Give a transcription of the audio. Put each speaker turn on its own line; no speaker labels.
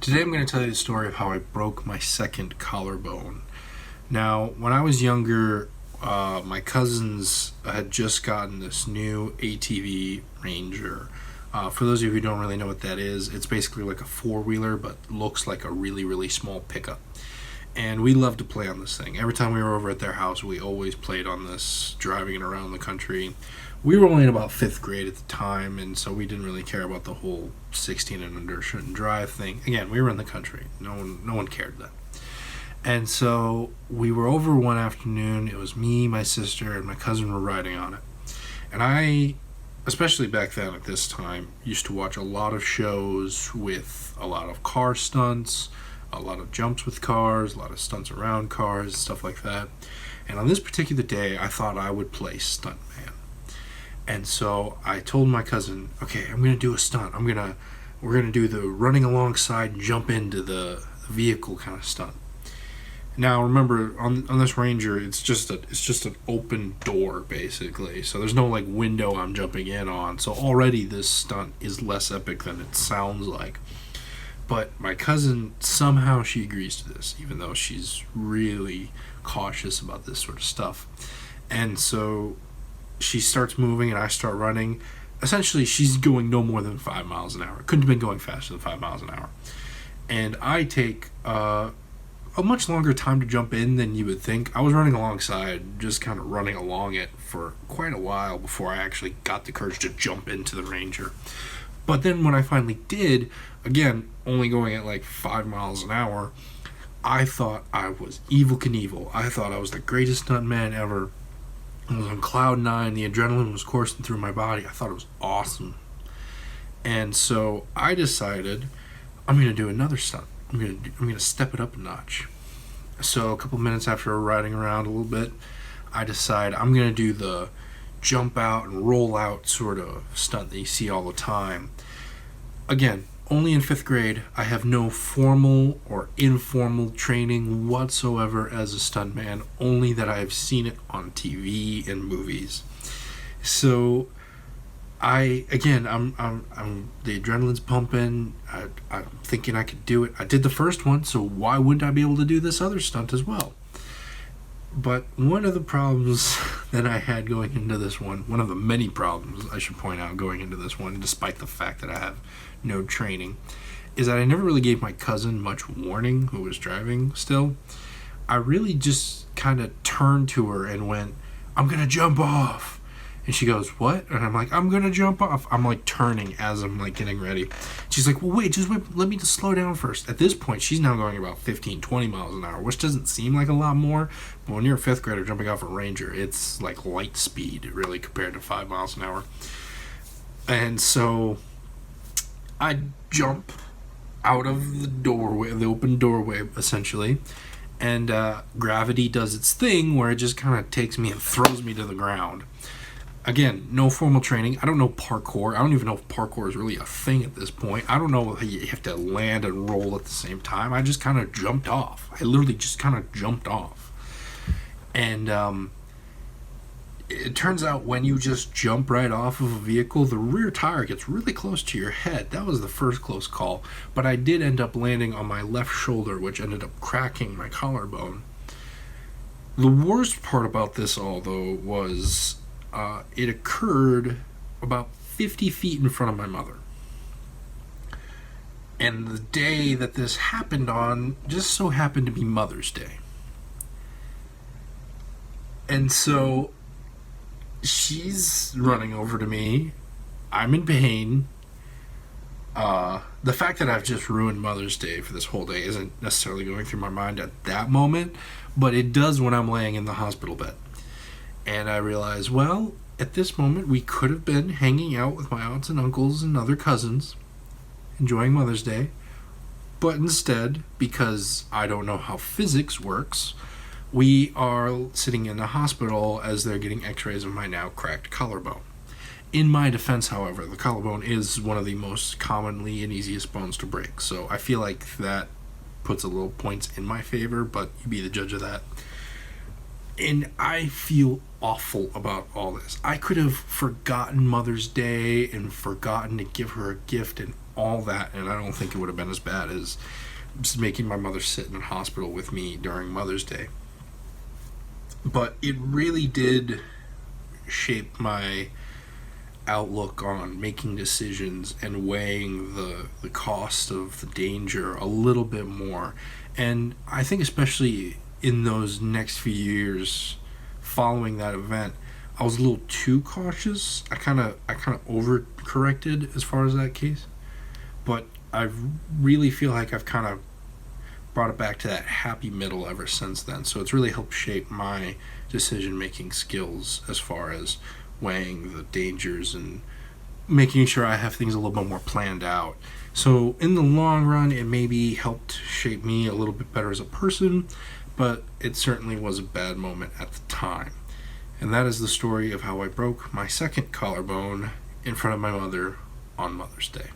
Today I'm going to tell you the story of how I broke my second collarbone. Now, when I was younger, my cousins had just gotten this new ATV Ranger. For those of you who don't really know what that is, it's basically like a four-wheeler but looks like a really, really small pickup. And we loved to play on this thing. Every time we were over at their house, we always played on this, driving it around the country. We were only in about 5th grade at the time, and so we didn't really care about the whole 16 and under shouldn't drive thing. Again, we were in the country. No one cared then. And so we were over one afternoon. It was me, my sister, and my cousin were riding on it. And I, especially back then at this time, used to watch a lot of shows with a lot of car stunts, a lot of jumps with cars, a lot of stunts around cars, stuff like that. And on this particular day, I thought I would play stuntman. And so I told my cousin, okay, I'm going to do a stunt. We're going to do the running alongside and jump into the vehicle kind of stunt. Now remember, on this Ranger, it's just an open door basically. So there's no like window I'm jumping in on. So already this stunt is less epic than it sounds like. But my cousin, somehow she agrees to this, even though she's really cautious about this sort of stuff. And so she starts moving and I start running. Essentially, she's going no more than 5 miles an hour. Couldn't have been going faster than 5 miles an hour. And I take a much longer time to jump in than you would think. I was running alongside, just kind of running along it for quite a while before I actually got the courage to jump into the Ranger. But then when I finally did, again, only going at like 5 miles an hour, I thought I was Evel Knievel. I thought I was the greatest stuntman ever. I was on cloud 9. The adrenaline was coursing through my body. I thought it was awesome. And so I decided I'm going to do another stunt. I'm going to step it up a notch. So a couple minutes after riding around a little bit, I decide I'm going to do the jump out and roll out sort of stunt that you see all the time. Again, only in 5th grade. I have no formal or informal training whatsoever as a stuntman, only that I've seen it on TV and movies. So I'm the adrenaline's pumping. I'm thinking I could do it. I did the first one, so why wouldn't I be able to do this other stunt as well? But one of the problems that I had going into this one of the many problems I should point out going into this one, despite the fact that I have no training, is that I never really gave my cousin much warning, who was driving still. I really just kind of turned to her and went, I'm going to jump off. And she goes, what? And I'm like, I'm going to jump off. I'm like turning as I'm like getting ready. She's like, well, wait, let me just slow down first. At this point, she's now going about 15, 20 miles an hour, which doesn't seem like a lot more. But when you're a 5th grader jumping off a Ranger, it's like light speed, really, compared to 5 miles an hour. And so I jump out of the doorway, the open doorway, essentially. And gravity does its thing where it just kind of takes me and throws me to the ground. Again, no formal training. I don't know parkour. I don't even know if parkour is really a thing at this point. I don't know if you have to land and roll at the same time. I just kind of jumped off. I literally just kind of jumped off. And it turns out when you just jump right off of a vehicle, the rear tire gets really close to your head. That was the first close call. But I did end up landing on my left shoulder, which ended up cracking my collarbone. The worst part about this all, though, was it occurred about 50 feet in front of my mother. And the day that this happened on just so happened to be Mother's Day. And so she's running over to me. I'm in pain. The fact that I've just ruined Mother's Day for this whole day isn't necessarily going through my mind at that moment, but it does when I'm laying in the hospital bed. And I realized, well, at this moment, we could have been hanging out with my aunts and uncles and other cousins, enjoying Mother's Day. But instead, because I don't know how physics works, we are sitting in the hospital as they're getting x-rays of my now cracked collarbone. In my defense, however, the collarbone is one of the most commonly and easiest bones to break. So I feel like that puts a little points in my favor, but you be the judge of that. And I feel awful about all this. I could have forgotten Mother's Day and forgotten to give her a gift and all that, and I don't think it would have been as bad as just making my mother sit in a hospital with me during Mother's Day. But it really did shape my outlook on making decisions and weighing the cost of the danger a little bit more. And I think especially in those next few years following that event, I was a little too cautious. I kind of overcorrected as far as that case. But I really feel like I've kind of brought it back to that happy middle ever since then. So it's really helped shape my decision making skills as far as weighing the dangers and making sure I have things a little bit more planned out. So in the long run, it maybe helped shape me a little bit better as a person, but it certainly was a bad moment at the time. And that is the story of how I broke my second collarbone in front of my mother on Mother's Day.